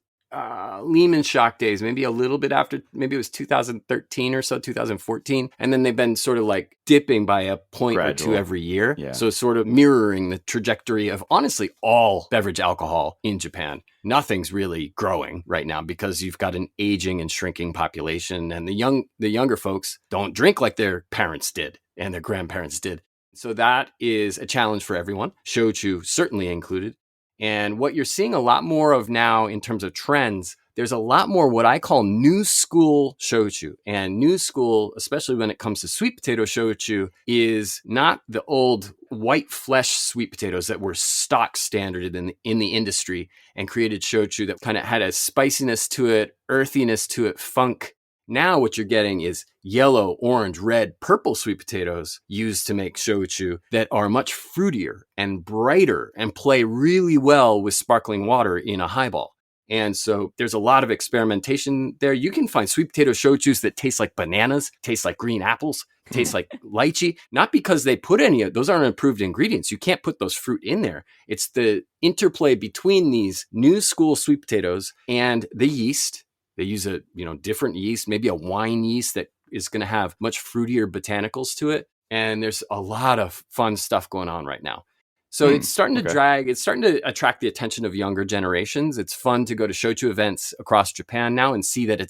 Lehman shock days, maybe a little bit after, maybe it was 2013 or so, 2014. And then they've been sort of like dipping by a point Gradual. or two every year. Yeah. So sort of mirroring the trajectory of honestly all beverage alcohol in Japan. Nothing's really growing right now because you've got an aging and shrinking population, and the younger folks don't drink like their parents did and their grandparents did. So that is a challenge for everyone, shochu certainly included. And what you're seeing a lot more of now in terms of trends, there's a lot more what I call new school shochu. And new school, especially when it comes to sweet potato shochu, is not the old white flesh sweet potatoes that were stock standard in the industry and created shochu that kind of had a spiciness to it, earthiness to it, funk. Now what you're getting is yellow, orange, red, purple sweet potatoes used to make shochu that are much fruitier and brighter and play really well with sparkling water in a highball. And so there's a lot of experimentation there. You can find sweet potato shochus that taste like bananas, taste like green apples, taste like lychee, not because they put any of those aren't approved ingredients. You can't put those fruit in there. It's the interplay between these new school sweet potatoes and the yeast. They use a different yeast, maybe a wine yeast that is going to have much fruitier botanicals to it. And there's a lot of fun stuff going on right now. So it's starting to it's starting to attract the attention of younger generations. It's fun to go to shochu events across Japan now and see that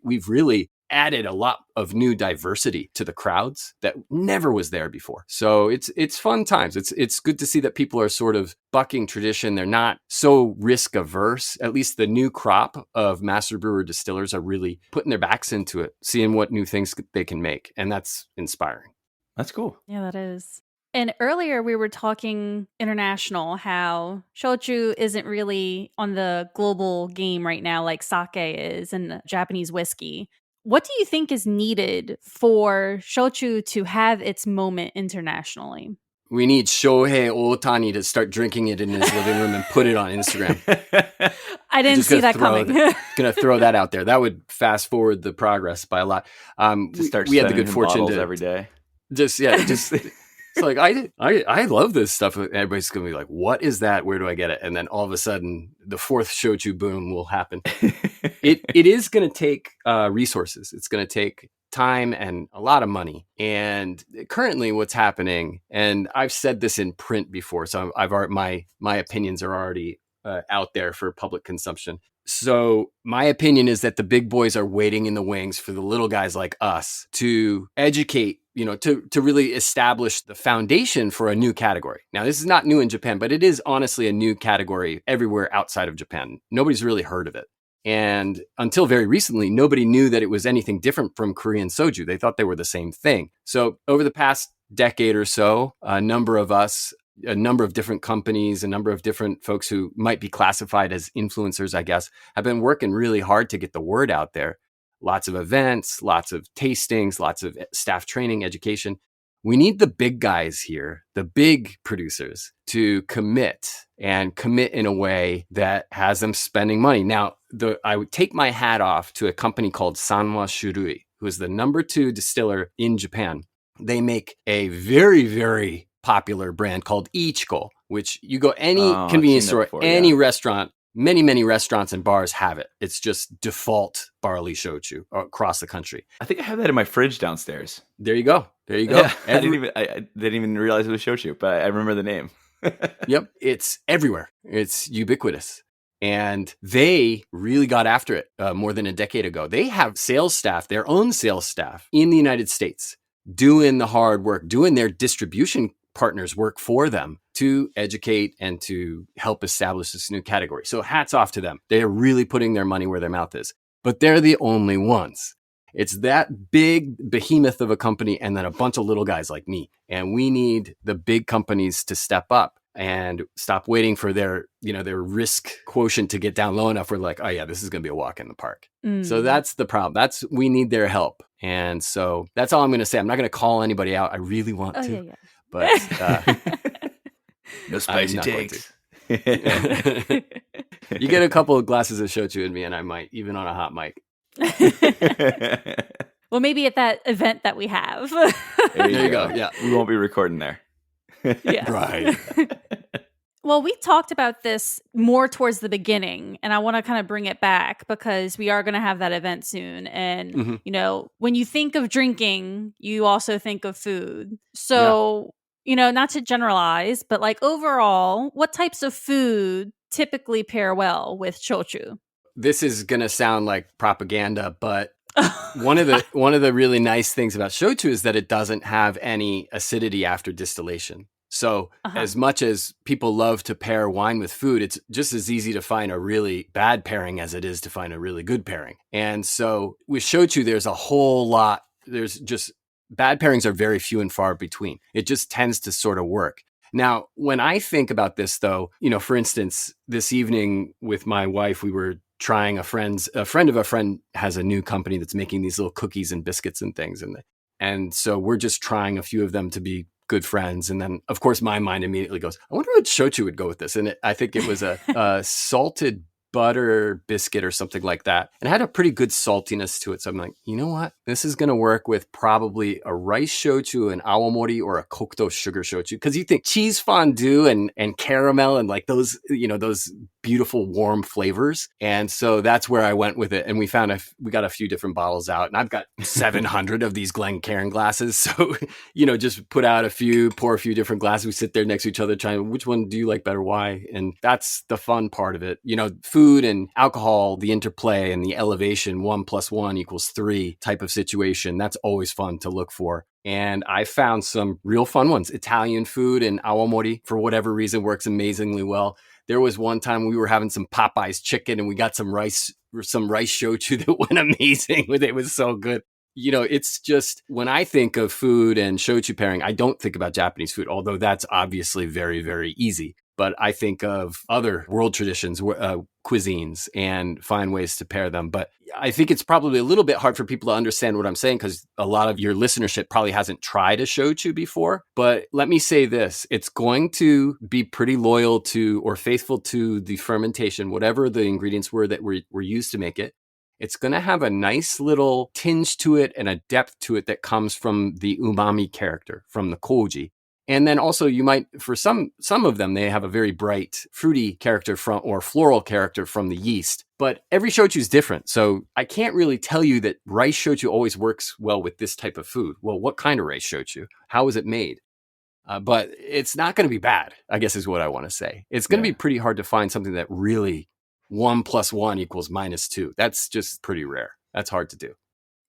we've really added a lot of new diversity to the crowds that never was there before. So it's fun times. It's good to see that people are sort of bucking tradition. They're not so risk averse. At least the new crop of master brewer distillers are really putting their backs into it, seeing what new things they can make. And that's inspiring. That's cool. Yeah, that is. And earlier we were talking international, how shochu isn't really on the global game right now like sake is and Japanese whiskey. What do you think is needed for shochu to have its moment internationally? We need Shohei Ohtani to start drinking it in his living room and put it on Instagram. I didn't see that coming. Gonna throw that out there. That would fast forward the progress by a lot. We had the good fortune to every day. It's like I love this stuff. Everybody's gonna be like, "What is that? Where do I get it?" And then all of a sudden, the fourth shochu boom will happen. It is gonna take resources. It's gonna take time and a lot of money. And currently, what's happening, and I've said this in print before, so my opinions are already out there for public consumption. So my opinion is that the big boys are waiting in the wings for the little guys like us to educate, to really establish the foundation for a new category. Now, this is not new in Japan, but it is honestly a new category everywhere outside of Japan. Nobody's really heard of it. And until very recently, nobody knew that it was anything different from Korean soju. They thought they were the same thing. So over the past decade or so, a number of different companies, a number of different folks who might be classified as influencers, I guess, have been working really hard to get the word out there. Lots of events, lots of tastings, lots of staff training, education. We need the big guys here, the big producers, to commit in a way that has them spending money. Now, I would take my hat off to a company called Sanwa Shurui, who is the number 2 distiller in Japan. They make a very, very popular brand called Ichiko, which you go any convenience store, any restaurant, many restaurants and bars have it. It's just default barley shochu across the country. I think I have that in my fridge downstairs. There you go. There you go. Yeah, I didn't even realize it was Shochu, but I remember the name. Yep. It's everywhere. It's ubiquitous. And they really got after it more than a decade ago. They have sales staff, their own sales staff in the United States, doing the hard work, doing their distribution partners work for them to educate and to help establish this new category. So hats off to them. They are really putting their money where their mouth is. But they're the only ones. It's that big behemoth of a company and then a bunch of little guys like me. And we need the big companies to step up and stop waiting for their risk quotient to get down low enough. We're like, oh yeah, this is going to be a walk in the park. So that's the problem. We need their help. And so that's all I'm going to say. I'm not going to call anybody out. I really want to, yeah. But no spicy takes. You get a couple of glasses of shochu in me and I might, even on a hot mic. Well, maybe at that event that we have. There you go. Yeah. We won't be recording there. Yeah. Right. Well, we talked about this more towards the beginning, and I want to kind of bring it back because we are going to have that event soon. And, when you think of drinking, you also think of food. So, not to generalize, but like overall, what types of food typically pair well with shochu? This is going to sound like propaganda, but one of the really nice things about shochu is that it doesn't have any acidity after distillation. So as much as people love to pair wine with food, it's just as easy to find a really bad pairing as it is to find a really good pairing. And so with shochu, there's a whole lot. There's just bad pairings are very few and far between. It just tends to sort of work. Now, when I think about this, though, for instance, this evening with my wife, we were trying a friend of a friend has a new company that's making these little cookies and biscuits and things. And so we're just trying a few of them to be good friends. And then, of course, my mind immediately goes, I wonder what shochu would go with this. And I think it was a salted butter biscuit or something like that. And it had a pretty good saltiness to it. So I'm like, you know what? This is going to work with probably a rice shochu, an awamori, or a kokuto sugar shochu. Because you think cheese fondue and caramel and like those, those beautiful warm flavors. And so that's where I went with it. And we found we got a few different bottles out, and I've got 700 of these Glencairn glasses. So, just put out pour a few different glasses. We sit there next to each other trying, which one do you like better? Why? And that's the fun part of it. Food and alcohol, the interplay and the elevation, 1 + 1 = 3 type of situation. That's always fun to look for. And I found some real fun ones. Italian food and awamori, for whatever reason, works amazingly well. There was one time we were having some Popeye's chicken and we got some rice shochu that went amazing with it. It was so good. It's just when I think of food and shochu pairing, I don't think about Japanese food, although that's obviously very, very easy. But I think of other world traditions, cuisines, and find ways to pair them. But I think it's probably a little bit hard for people to understand what I'm saying because a lot of your listenership probably hasn't tried a shochu before. But let me say this, it's going to be pretty loyal to or faithful to the fermentation, whatever the ingredients were that were used to make it. It's going to have a nice little tinge to it and a depth to it that comes from the umami character, from the koji. And then also you might, for some of them, they have a very bright fruity character or floral character from the yeast. But every shochu is different. So I can't really tell you that rice shochu always works well with this type of food. Well, what kind of rice shochu? How is it made? But it's not going to be bad, I guess is what I want to say. It's going to be pretty hard to find something that really 1 + 1 = -2. That's just pretty rare. That's hard to do.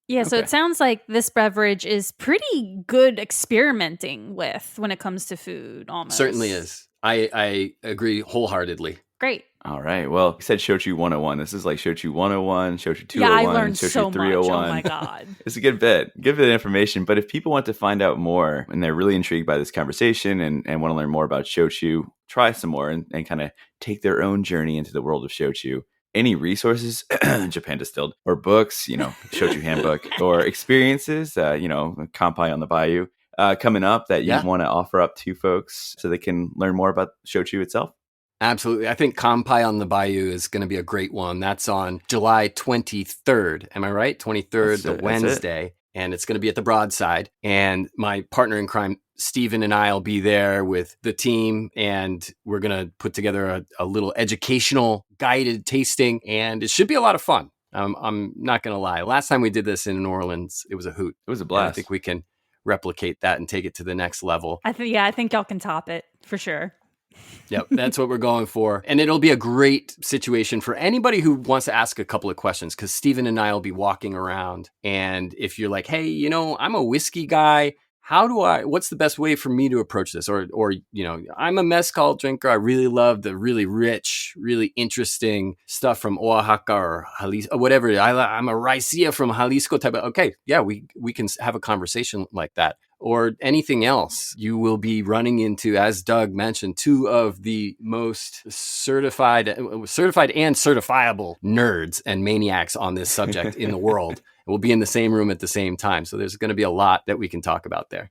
Yeah, so it sounds like this beverage is pretty good experimenting with when it comes to food, almost. Certainly is. I agree wholeheartedly. Great. All right. Well, you said Shochu 101. This is like Shochu 101, Shochu 201, yeah, I learned Shochu so 301. much. Oh my God. It's a good bit of information. But if people want to find out more and they're really intrigued by this conversation and want to learn more about Shochu, try some more and kind of take their own journey into the world of Shochu. Any resources, Japan Distilled, or books, Shochu Handbook, or experiences, Kanpai on the Bayou, coming up that you want to offer up to folks so they can learn more about Shochu itself? Absolutely. I think Kanpai on the Bayou is going to be a great one. That's on July 23rd. Am I right? 23rd, the Wednesday. And it's going to be at the Broadside. And my partner in crime, Stephen, and I will be there with the team. And we're going to put together a little educational guided tasting. And it should be a lot of fun. I'm not going to lie. Last time we did this in New Orleans, it was a hoot. It was a blast. And I think we can replicate that and take it to the next level. I think y'all can top it for sure. Yep, that's what we're going for. And it'll be a great situation for anybody who wants to ask a couple of questions, because Stephen and I will be walking around. And if you're like, hey, I'm a whiskey guy, what's the best way for me to approach this? Or, I'm a mezcal drinker. I really love the really rich, really interesting stuff from Oaxaca or Jalisco, whatever. I'm a raicilla from Jalisco type of, okay, yeah, we can have a conversation like that. Or anything else. You will be running into, as Doug mentioned, two of the most certified and certifiable nerds and maniacs on this subject in the world. We'll be in the same room at the same time. So there's going to be a lot that we can talk about there.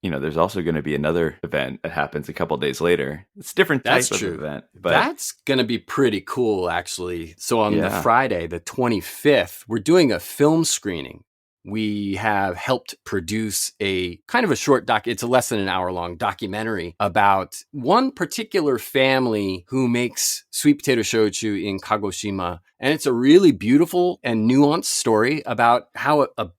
There's also going to be another event that happens a couple of days later. It's a different type of event. But that's going to be pretty cool, actually. So on the Friday, the 25th, we're doing a film screening. We have helped produce a kind of a short it's a less than an hour long documentary about one particular family who makes sweet potato shochu in Kagoshima. And it's a really beautiful and nuanced story about how a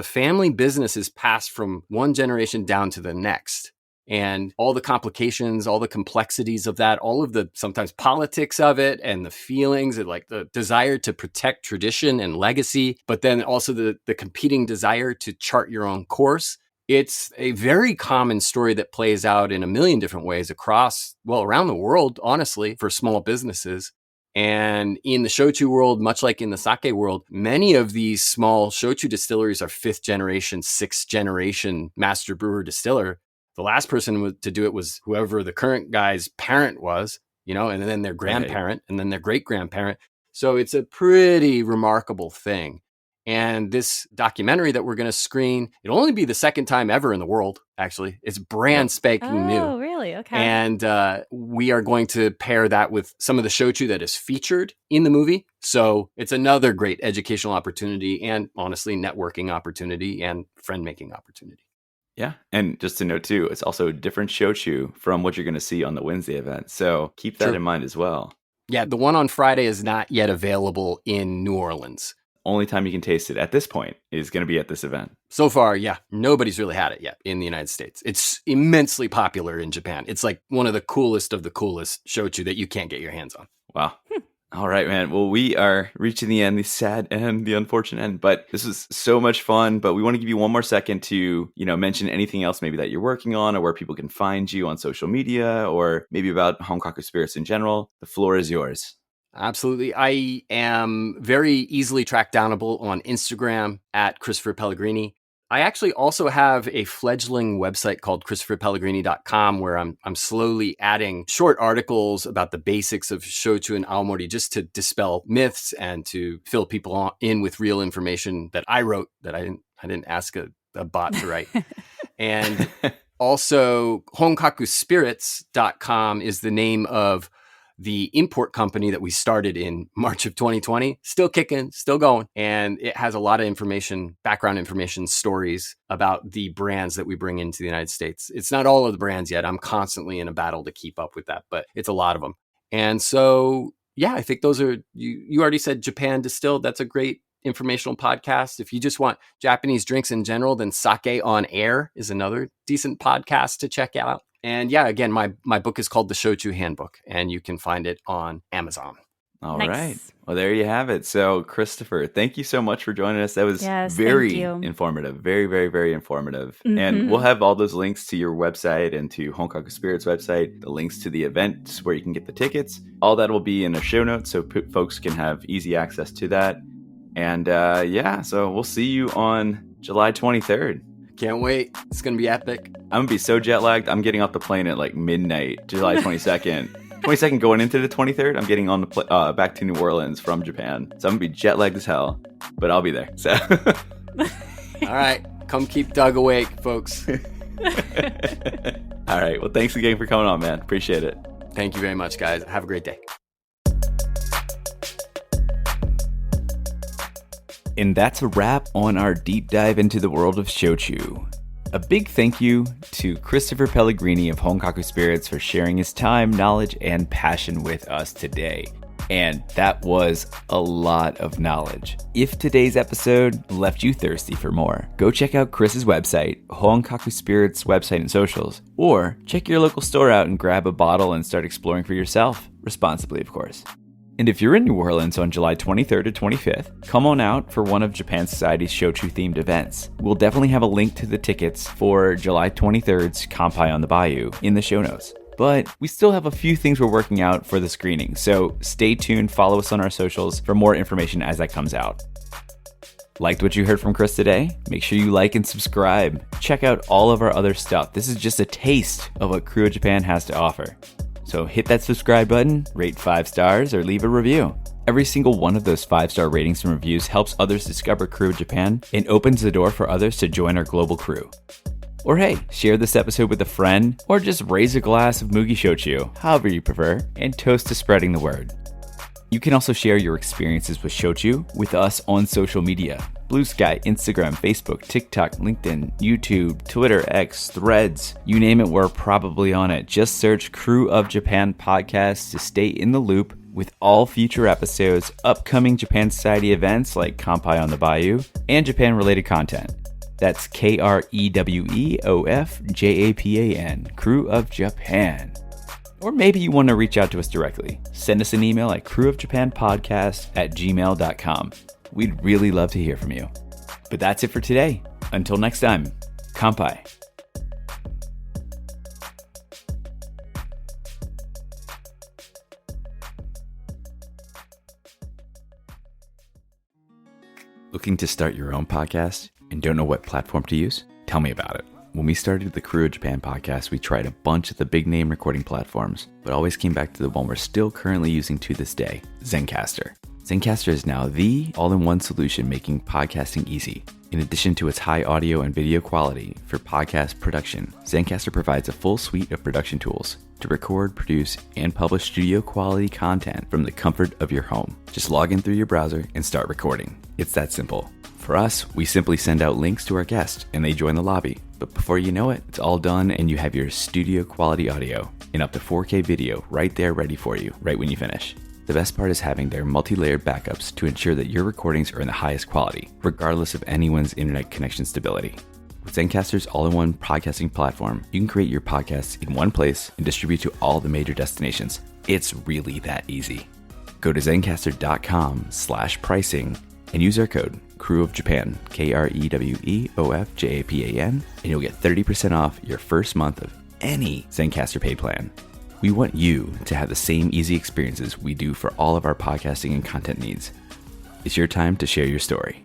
family business is passed from one generation down to the next. And all the complications, all the complexities of that, all of the sometimes politics of it and the feelings and like the desire to protect tradition and legacy, but then also the competing desire to chart your own course. It's a very common story that plays out in a million different ways around the world, honestly, for small businesses. And in the shochu world, much like in the sake world, many of these small shochu distilleries are 5th generation, 6th generation master brewer distiller. The last person to do it was whoever the current guy's parent was, and then their grandparent and then their great grandparent. So it's a pretty remarkable thing. And this documentary that we're going to screen, it'll only be the second time ever in the world, actually. It's brand spanking new. Oh, really? Okay. And we are going to pair that with some of the shochu that is featured in the movie. So it's another great educational opportunity and honestly, networking opportunity and friend-making opportunity. Yeah. And just to note too, it's also a different shochu from what you're going to see on the Wednesday event. So keep that in mind as well. Yeah. The one on Friday is not yet available in New Orleans. Only time you can taste it at this point is going to be at this event. So far, yeah. Nobody's really had it yet in the United States. It's immensely popular in Japan. It's like one of the coolest shochu that you can't get your hands on. Wow. All right, man. Well, we are reaching the end, the sad end, the unfortunate end, but this was so much fun. But we want to give you one more second to, mention anything else maybe that you're working on or where people can find you on social media or maybe about Honkaku Spirits in general. The floor is yours. Absolutely. I am very easily tracked downable on Instagram at Christopher Pellegrini. I actually also have a fledgling website called ChristopherPellegrini.com where I'm slowly adding short articles about the basics of shochu and aomori just to dispel myths and to fill people in with real information that I wrote that I didn't ask a bot to write. And also Honkaku is the name of the import company that we started in March of 2020, still kicking, still going. And it has a lot of background information, stories about the brands that we bring into the United States. It's not all of the brands yet. I'm constantly in a battle to keep up with that, but it's a lot of them. And so, yeah, I think those are, you already said Japan Distilled. That's a great informational podcast. If you just want Japanese drinks in general, then Sake on Air is another decent podcast to check out. And yeah, again, my book is called The Shochu Handbook, and you can find it on Amazon. All right. Well, there you have it. So, Christopher, thank you so much for joining us. That was very informative. Very, very, very informative. Mm-hmm. And we'll have all those links to your website and to Honkaku Spirits website, the links to the events where you can get the tickets. All that will be in the show notes so folks can have easy access to that. And so we'll see you on July 23rd. Can't wait. It's going to be epic. I'm going to be so jet lagged. I'm getting off the plane at like midnight, July 22nd. 22nd going into the 23rd. I'm getting on the back to New Orleans from Japan. So I'm going to be jet lagged as hell, but I'll be there. So. All right. Come keep Doug awake, folks. All right. Well, thanks again for coming on, man. Appreciate it. Thank you very much, guys. Have a great day. And that's a wrap on our deep dive into the world of shochu. A big thank you to Christopher Pellegrini of Honkaku Spirits for sharing his time, knowledge, and passion with us today. And that was a lot of knowledge. If today's episode left you thirsty for more, go check out Chris's website, Honkaku Spirits website and socials, or check your local store out and grab a bottle and start exploring for yourself. Responsibly, of course. And if you're in New Orleans on July 23rd to 25th, come on out for one of Japan Society's Shochu-themed events. We'll definitely have a link to the tickets for July 23rd's Kanpai on the Bayou in the show notes. But we still have a few things we're working out for the screening, so stay tuned, follow us on our socials for more information as that comes out. Liked what you heard from Chris today? Make sure you like and subscribe. Check out all of our other stuff. This is just a taste of what Krewe Japan has to offer. So hit that subscribe button, rate 5 stars, or leave a review. Every single one of those 5-star ratings and reviews helps others discover Krewe Japan and opens the door for others to join our global crew. Or hey, share this episode with a friend, or just raise a glass of Mugi Shochu, however you prefer, and toast to spreading the word. You can also share your experiences with Shochu with us on social media. Blue Sky, Instagram, Facebook, TikTok, LinkedIn, YouTube, Twitter, X, Threads, you name it, we're probably on it. Just search Krewe of Japan Podcast to stay in the loop with all future episodes, upcoming Japan Society events like Kanpai on the Bayou, and Japan-related content. That's KREWEOFJAPAN, Krewe of Japan. Or maybe you want to reach out to us directly. Send us an email at kreweofjapanpodcast@gmail.com. We'd really love to hear from you. But that's it for today. Until next time, Kanpai. Looking to start your own podcast and don't know what platform to use? Tell me about it. When we started the Krewe of Japan podcast, we tried a bunch of the big name recording platforms, but always came back to the one we're still currently using to this day, Zencastr. Zencastr is now the all-in-one solution making podcasting easy. In addition to its high audio and video quality for podcast production, Zencastr provides a full suite of production tools to record, produce, and publish studio quality content from the comfort of your home. Just log in through your browser and start recording. It's that simple. For us, we simply send out links to our guests and they join the lobby. But before you know it, it's all done and you have your studio quality audio and up to 4K video right there ready for you, right when you finish. The best part is having their multi-layered backups to ensure that your recordings are in the highest quality, regardless of anyone's internet connection stability. With Zencastr's all-in-one podcasting platform, you can create your podcasts in one place and distribute to all the major destinations. It's really that easy. Go to zencastr.com/pricing and use our code Krewe of Japan, KREWEOFJAPAN, and you'll get 30% off your first month of any Zencastr paid plan. We want you to have the same easy experiences we do for all of our podcasting and content needs. It's your time to share your story.